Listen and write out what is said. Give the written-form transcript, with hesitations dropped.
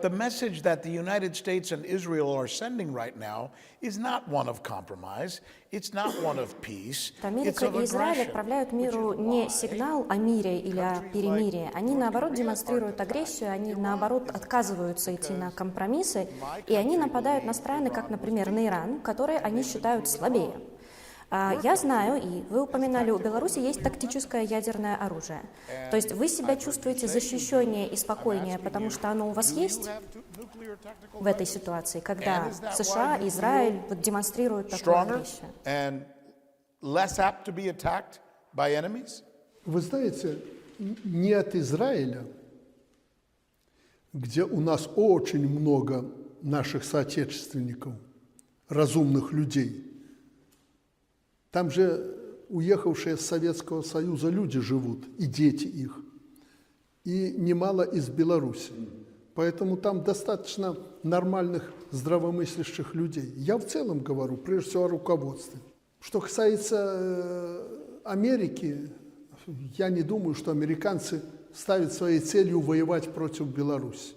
But the message that the United States and Israel are sending right now is not one of compromise, it's not one of peace, it's Америка of и Израиль aggression. отправляют миру не сигнал о мире или о перемирии. Они, наоборот, демонстрируют агрессию, они, наоборот, отказываются идти на компромиссы, и они нападают на страны, как, например, на Иран, которые они считают слабее. Я знаю, и вы упоминали, у Беларуси есть тактическое ядерное оружие. То есть вы себя чувствуете защищеннее и спокойнее, потому что оно у вас есть в этой ситуации, когда США, Израиль демонстрируют такую агрессию. Less apt to be attacked by enemies? Вы знаете, не от Израиля, где у нас очень много наших соотечественников, разумных людей. Там же уехавшие с Советского Союза люди живут, и дети их, и немало из Беларуси. Поэтому там достаточно нормальных, здравомыслящих людей. Я в целом говорю, прежде всего, о руководстве. Что касается Америки, я не думаю, что американцы ставят своей целью воевать против Беларуси.